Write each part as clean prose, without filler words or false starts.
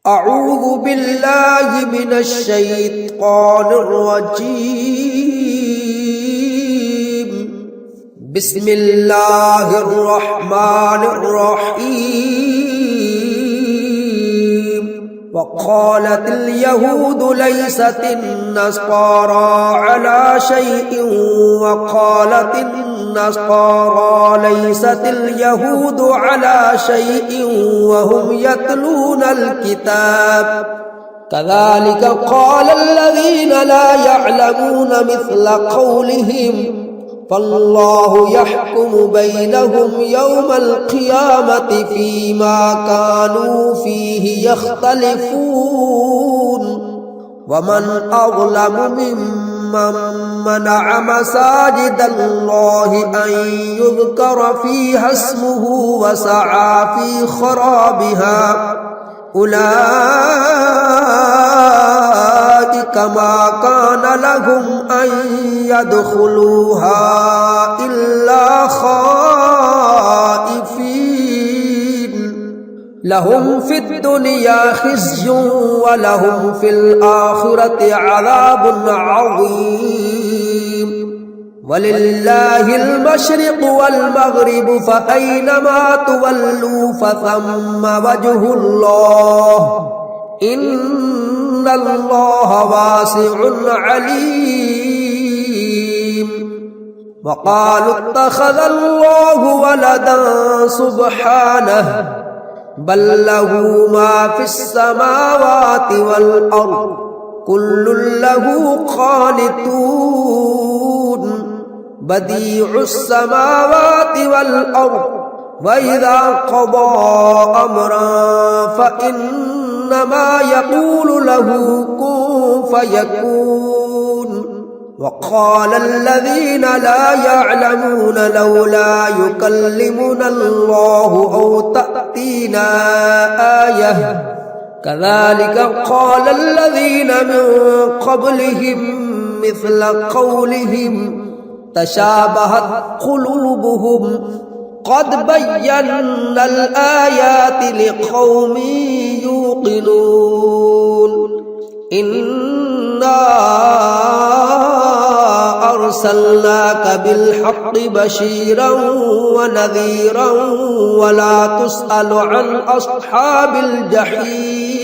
أعوذ بالله من الشيطان الرجيم. بسم الله الرحمن الرحيم. وقالت اليهود ليست النصارى على شيء وقالت النصارى ليست اليهود على شيء وهم يتلون الكتاب كذلك قال الذين لا يعلمون مثل قولهم فالله يحكم بينهم يوم القيامة فيما كانوا فيه يختلفون. ومن أظلم ممن منع مساجد الله أن يذكر فيها اسمه وسعى في خرابها أولئك ما كان لهم أن يدخلوها إلا خائفين لهم في الدنيا خزي ولهم في الآخرة عذاب عظيم. ولله المشرق والمغرب فأينما تولوا فثم وجه الله إن الله واسع عليم. وقالوا اتخذ الله ولدا سبحانه بل له ما في السماوات والأرض كل له قانتون بديع السماوات والأرض وإذا قضى أمرا فإنما يقول له كن فيكون. وقال الذين لا يعلمون لولا يكلمنا الله أو تأتينا آية كذلك قال الذين من قبلهم مثل قولهم تشابهت قلوبهم قد بينا الآيات لقوم يوقنون. إنا أرسلناك بالحق بشيرا ونذيرا ولا تسأل عن أصحاب الجحيم.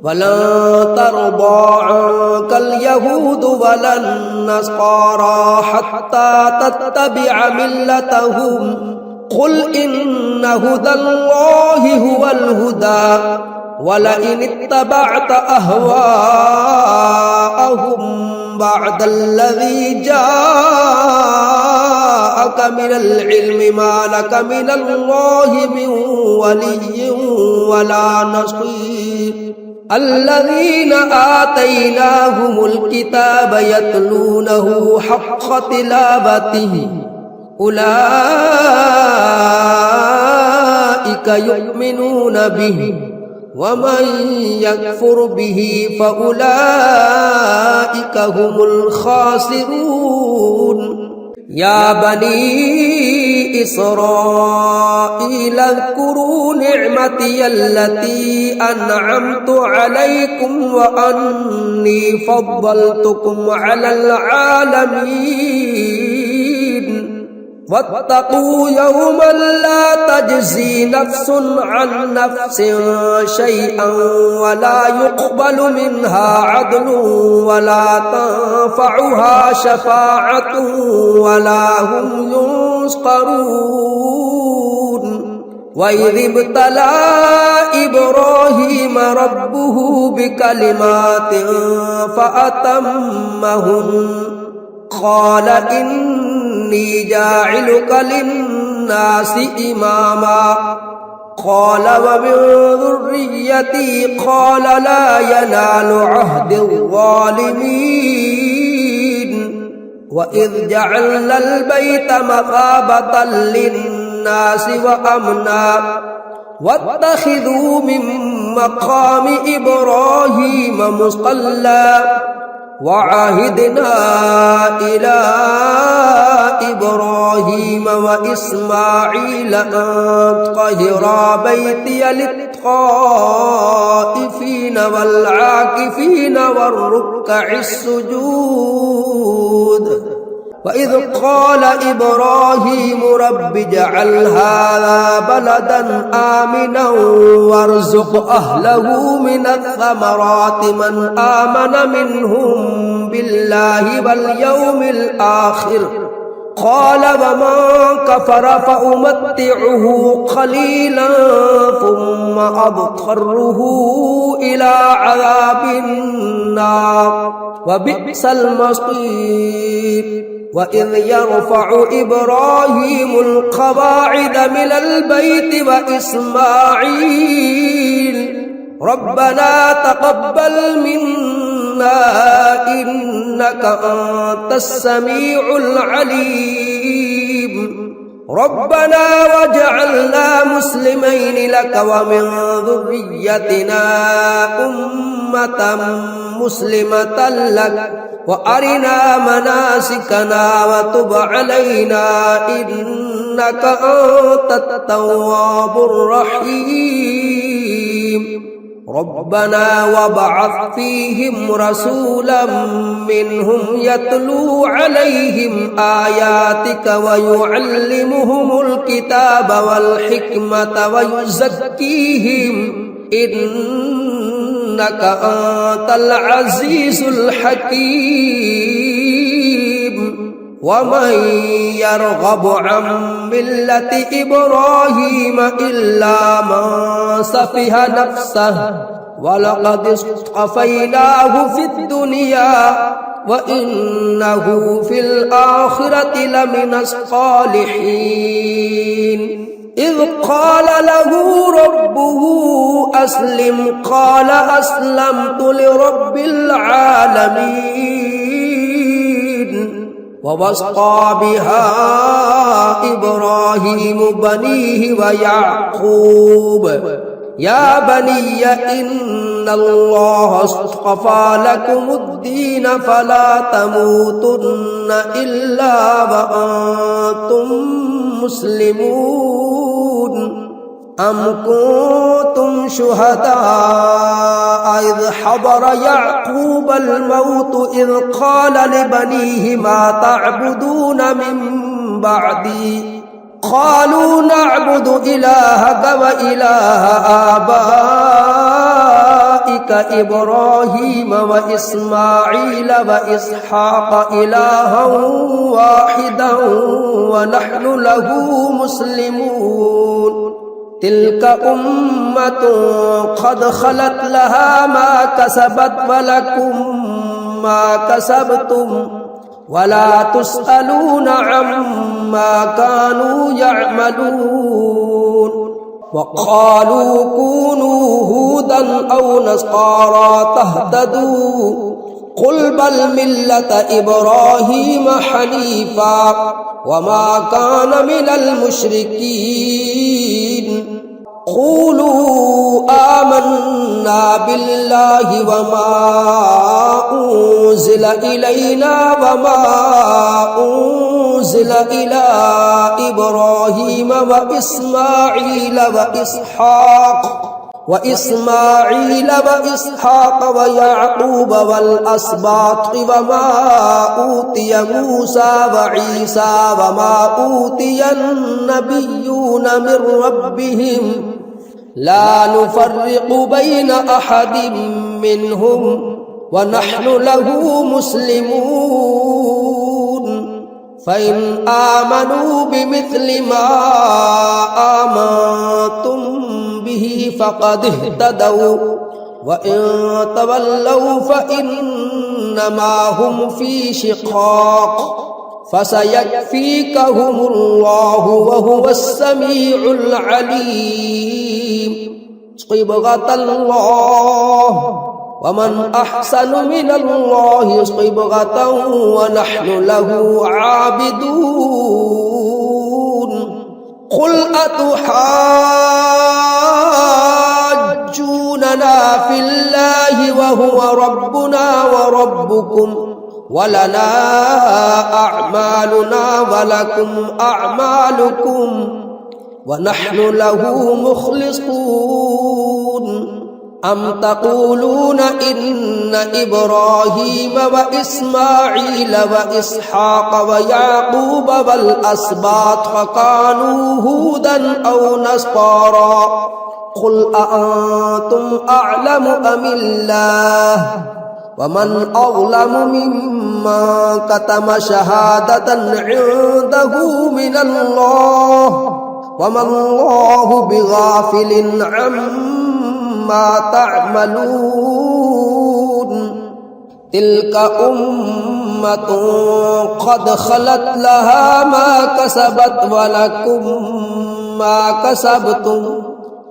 ولن ترضى عنك اليهود ولا النصارى حتى تتبع ملتهم قل إن هدى الله هو الهدى ولئن اتبعت أهواءهم بعد الذي جاءك من العلم ما لك من الله من ولي ولا نصير. الذين آتيناهم الكتاب يتلونه حق تلاوته أولئك يؤمنون به ومن يكفر به فأولئك هم الخاسرون. يا بني إسرائيل اذكروا نعمتي التي أنعمت عليكم وأني فضلتكم على العالمين. واتقوا يوما لا تجزي نفس عن نفس شيئا ولا يقبل منها عدل ولا تنفعها شفاعة ولا هم ينصرون. وإذ ابتلى إبراهيم ربه بكلمات فأتمهن قال إني جاعلك للناس إماما قال ومن ذريتي قال لا ينال عهد الظالمين. وإذ جعلنا البيت مثابة للناس وأمنا واتخذوا من مقام إبراهيم مصلى وعهدنا إلى إبراهيم وإسماعيل أن طهرا بيتي للطائفين الصابرين والعاكفين والركع السجود وإذ قال إبراهيم رب اجعل هذا بلدا آمنا وارزق أهله من الثمرات من آمن منهم بالله واليوم الآخر قال ومن كفر فأمتعه قليلا ثم أضطره إلى عذاب النار وبئس المصير وإذ يرفع إبراهيم القواعد من البيت وإسماعيل ربنا تقبل منا إنك أنت السميع العليم ربنا واجعلنا مسلمين لك ومن ذريتنا أمة مسلمة لك وأرنا مناسكنا وتب علينا إنك أنت التواب الرحيم ربنا وابعث فيهم رسولا منهم يتلو عليهم آياتك ويعلمهم الكتاب والحكمة ويزكيهم إنك أنت العزيز الحكيم ومن يرغب عن ملة إبراهيم إلا من سفه نفسه ولقد اصطفيناه في الدنيا وإنه في الآخرة لمن الصالحين إذ قال له ربه أسلم قال أسلمت لرب العالمين ووصى بها إبراهيم بنيه ويعقوب يا بني إن الله اصطفى لكم الدين فلا تموتن إلا وأنتم مسلمون أم كنتم شهداء إذ حضر يعقوب الموت إذ قال لبنيه ما تعبدون من بعدي قالوا نعبد إلهك وإله آبائك إبراهيم وإسماعيل وإسحاق إلها واحدا ونحن له مسلمون تلك أمة قد خلت لها ما كسبت ولكم ما كسبتم ولا تسألون عما كانوا يعملون وقالوا كونوا هودا أو نصارى تهتدوا قل بل ملة إبراهيم حنيفا وما كان من المشركين قولوا آمنا بالله وما أنزل إلينا وما أنزل إلى إبراهيم وإسماعيل وإسحاق ويعقوب والأسباط وما أوتي موسى وعيسى وما أوتي النبيون من ربهم لا نفرق بين أحد منهم ونحن له مسلمون فإن آمنوا بمثل ما آمنتم به فقد اهتدوا وإن تولوا فإنما هم في شقاق فسيكفيكهم الله وهو السميع العليم صبغة الله ومن أحسن من الله صبغة ونحن له عابدون قل أتحاجوننا في الله وهو ربنا وربكم ولنا أعمالنا ولكم أعمالكم ونحن له مخلصون अम तक़ूलून इन्न इब्राहीम व इस्माईल व इसहाक़ व याक़ूब वल अस्बात कानू हूदन औ नस्सारा क़ुल अअंतुम अअलमु अमिल्लाह वमन अज़लमु मिम्मन कतम शहादतन इंदहु मिनल्लाह वमल्लाहु बिगाफिलिन अम्मा तअमलून तिल्का उम्मतुन क़द खलत लहा मा कसबत व लकुम मा कसबतुम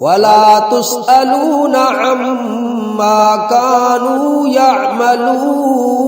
वला तुसअलून अम्मा कानू यअमलून।